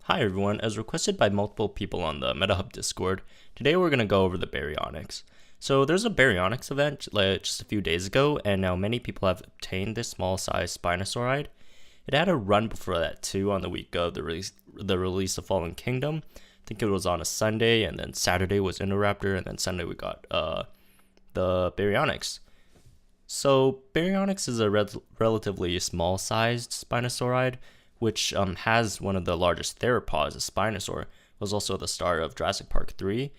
Hi everyone, as requested by multiple people on the MetaHub Discord, today we're going to go over the Baryonyx. So there's a Baryonyx event just a few days ago, and now many people have obtained this small size Spinosaurid. It had a run before that too on the week of the release of Fallen Kingdom. I think it was on a Sunday, and then Saturday was Indoraptor, and then Sunday we got the Baryonyx. So Baryonyx is a relatively small sized Spinosaurid, which has one of the largest theropods, a Spinosaur. It was also the star of Jurassic Park 3.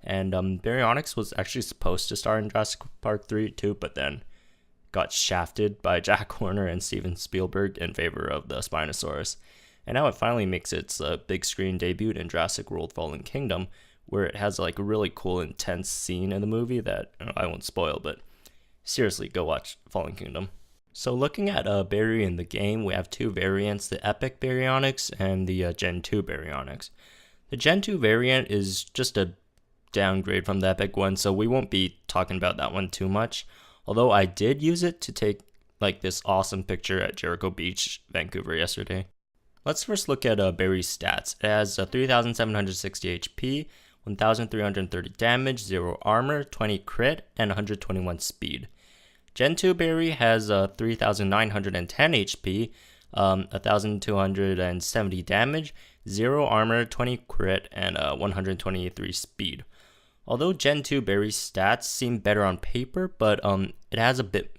And Baryonyx was actually supposed to star in Jurassic Park 3 too, but then got shafted by Jack Horner and Steven Spielberg in favor of the Spinosaurus. And now it finally makes its big screen debut in Jurassic World Fallen Kingdom, where it has like a really cool, intense scene in the movie that I won't spoil, but seriously, go watch Fallen Kingdom. So looking at Bary in the game, we have two variants, the Epic Baryonyx and the Gen 2 Baryonyx. The Gen 2 variant is just a downgrade from the Epic one, so we won't be talking about that one too much. Although I did use it to take like this awesome picture at Jericho Beach, Vancouver yesterday. Let's first look at Bary's stats. It has 3,760 HP, 1,330 damage, 0 armor, 20 crit, and 121 speed. Gen 2 Bary has 3,910 HP, 1,270 damage, 0 armor, 20 crit, and 123 speed. Although Gen 2 Bary's stats seem better on paper, but it has a bit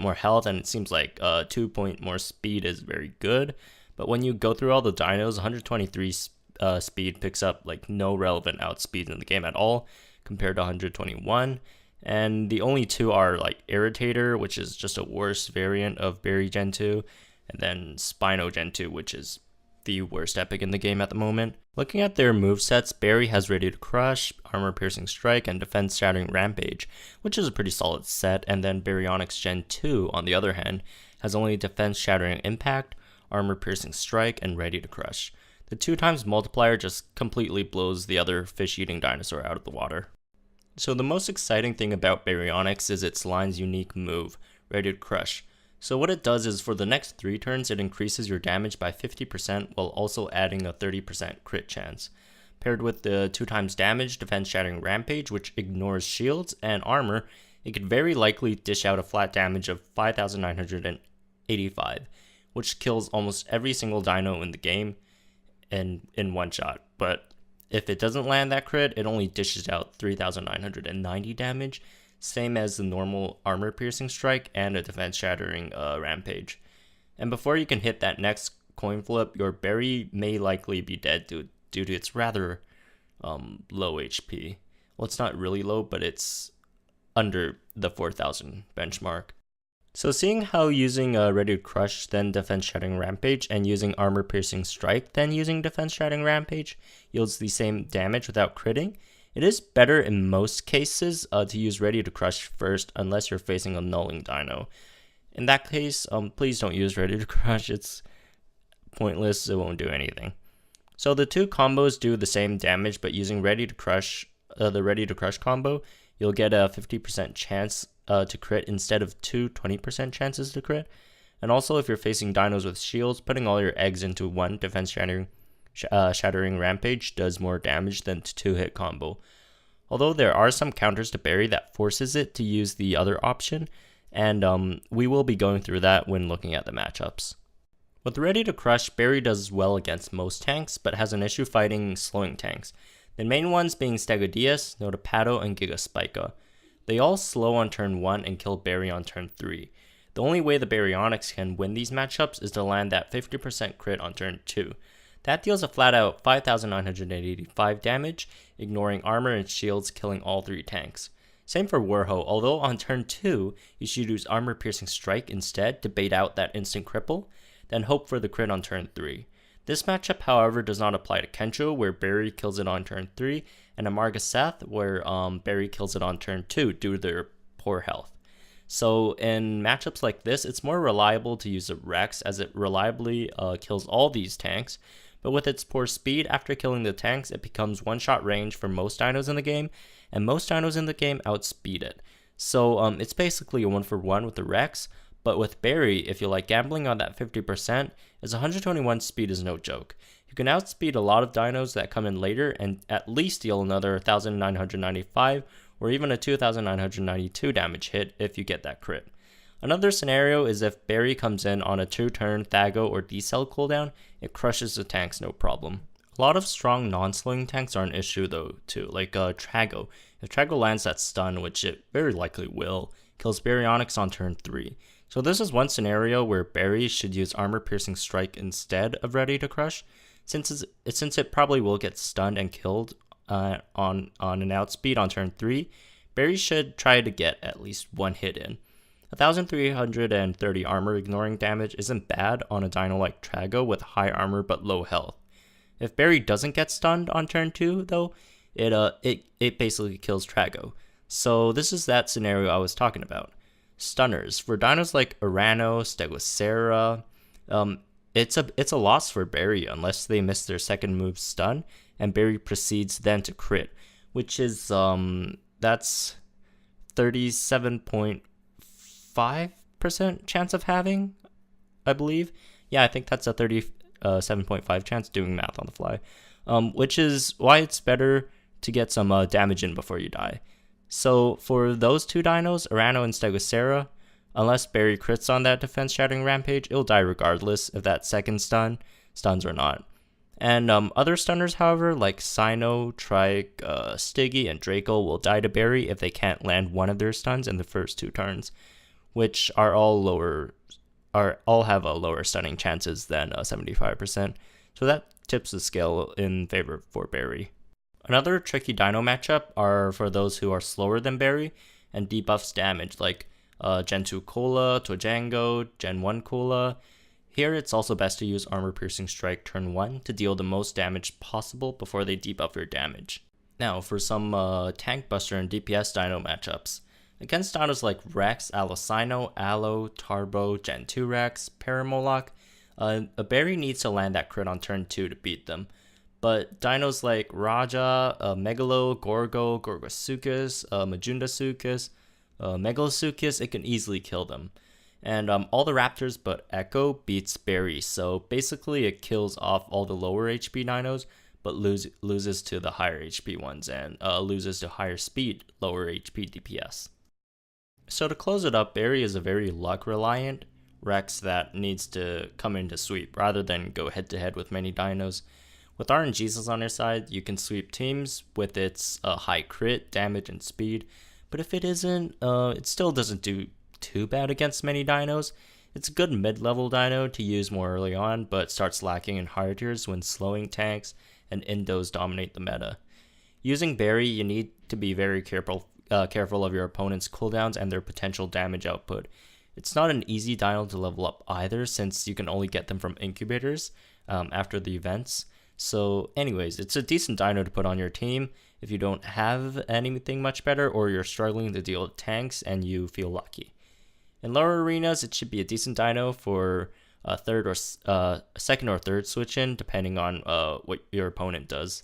more health, and it seems like 2 point more speed is very good. But when you go through all the dinos, 123 speed picks up like no relevant outspeed in the game at all compared to 121. And the only two are like Irritator, which is just a worse variant of Bary Gen 2, and then Spino Gen 2, which is the worst epic in the game at the moment. Looking at their movesets, Bary has Ready to Crush, Armor Piercing Strike, and Defense Shattering Rampage, which is a pretty solid set, and then Baryonyx Gen 2, on the other hand, has only Defense Shattering Impact, Armor Piercing Strike, and Ready to Crush. The 2x multiplier just completely blows the other fish-eating dinosaur out of the water. So the most exciting thing about Baryonyx is its line's unique move, Ready to Crush. So what it does is for the next 3 turns, it increases your damage by 50% while also adding a 30% crit chance. Paired with the 2x damage, Defense Shattering Rampage, which ignores shields and armor, it could very likely dish out a flat damage of 5,985, which kills almost every single dino in the game in one shot. But if it doesn't land that crit, it only dishes out 3,990 damage, same as the normal Armor Piercing Strike and a Defense Shattering Rampage. And before you can hit that next coin flip, your Bary may likely be dead due to its rather low HP. Well, it's not really low, but it's under the 4,000 benchmark. So seeing how using Ready to Crush, then Defense Shattering Rampage, and using Armor Piercing Strike, then using Defense Shattering Rampage yields the same damage without critting, it is better in most cases to use Ready to Crush first unless you're facing a nulling dino. In that case, please don't use Ready to Crush, it's pointless, it won't do anything. So the two combos do the same damage, but using Ready to Crush, the Ready to Crush combo, you'll get a 50% chance to crit instead of 20% chances to crit. And also if you're facing dinos with shields, putting all your eggs into one Defense Shattering Rampage does more damage than 2-hit combo. Although there are some counters to Bary that forces it to use the other option, and we will be going through that when looking at the matchups. With Ready to Crush, Bary does well against most tanks, but has an issue fighting slowing tanks. The main ones being Stegodius, Notopato, and Gigaspica. They all slow on turn 1 and kill Bary on turn 3. The only way the Baryonyx can win these matchups is to land that 50% crit on turn 2. That deals a flat out 5,985 damage, ignoring armor and shields, killing all 3 tanks. Same for Warho, although on turn 2, you should use Armor Piercing Strike instead to bait out that instant cripple, then hope for the crit on turn 3. This matchup, however, does not apply to Kencho, where Bary kills it on turn 3, and Amarga Seth, where Bary kills it on turn 2 due to their poor health. So in matchups like this, it's more reliable to use a Rex, as it reliably kills all these tanks, but with its poor speed, after killing the tanks, it becomes one-shot range for most dinos in the game, and most dinos in the game outspeed it. So it's basically a 1-for-1 with the Rex, But with Barry, if you like gambling on that 50%, his 121 speed is no joke. You can outspeed a lot of dinos that come in later and at least deal another 1,995 or even a 2,992 damage hit if you get that crit. Another scenario is if Barry comes in on a 2-turn Thago or D-Cell cooldown, it crushes the tanks no problem. A lot of strong non-slowing tanks are an issue though too, like Trago. If Trago lands that stun, which it very likely will, kills Baryonyx on turn 3. So this is one scenario where Barry should use Armor Piercing Strike instead of Ready to Crush, since it probably will get stunned and killed on an outspeed on turn 3. Barry should try to get at least one hit in. 1,330 armor ignoring damage isn't bad on a dino like Trago with high armor but low health. If Barry doesn't get stunned on turn 2 though, it basically kills Trago. So this is that scenario I was talking about. Stunners. For dinos like Urano, Stegosera, it's a loss for Barry unless they miss their second move stun, and Barry proceeds then to crit, which is that's 37.5% chance of having, I believe. Yeah, I think that's a 37.5 chance, doing math on the fly, which is why it's better to get some damage in before you die. So for those two dinos, Urano and Stegosera, unless Barry crits on that defense shattering rampage, it'll die regardless if that second stuns or not. And other stunners, however, like Sino, Trike, Stiggy, and Draco will die to Barry if they can't land one of their stuns in the first 2 turns, which all have a lower stunning chances than 75%. So that tips the scale in favor for Barry. Another tricky dino matchup are for those who are slower than Barry and debuffs damage, like Gen 2 Cola, Tojango, Gen 1 Cola. Here it's also best to use Armor Piercing Strike turn 1 to deal the most damage possible before they debuff your damage. Now for some Tank Buster and DPS dino matchups. Against dinos like Rex, Alocino, Allo, Tarbo, Gen 2 Rex, Paramoloch, a Barry needs to land that crit on turn 2 to beat them. But dinos like Raja, Megalo, Gorgo, Gorgosuchus, Majundasuchus, Megalosuchus, it can easily kill them. And all the raptors but Echo beats Barry, so basically it kills off all the lower HP dinos, but loses to the higher HP ones, and loses to higher speed, lower HP DPS. So to close it up, Barry is a very luck reliant Rex that needs to come in to sweep, rather than go head to head with many dinos. With RNGs on your side, you can sweep teams with its high crit, damage, and speed, but if it isn't, it still doesn't do too bad against many dinos. It's a good mid-level dino to use more early on, but starts lacking in higher tiers when slowing tanks and Indos dominate the meta. Using Barry, you need to be very careful of your opponent's cooldowns and their potential damage output. It's not an easy dino to level up either, since you can only get them from incubators after the events. So anyways, it's a decent dino to put on your team if you don't have anything much better, or you're struggling to deal with tanks and you feel lucky. In lower arenas, it should be a decent dino for a second or third switch in, depending on what your opponent does.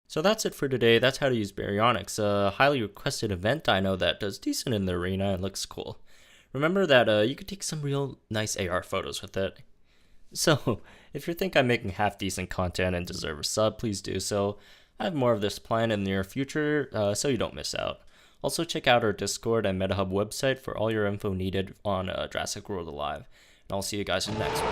So that's it for today. That's how to use Baryonyx, a highly requested event dino that does decent in the arena and looks cool. Remember that you could take some real nice AR photos with it. So, if you think I'm making half-decent content and deserve a sub, please do so. I have more of this planned in the near future, so you don't miss out. Also, check out our Discord and MetaHub website for all your info needed on Jurassic World Alive. And I'll see you guys in the next one.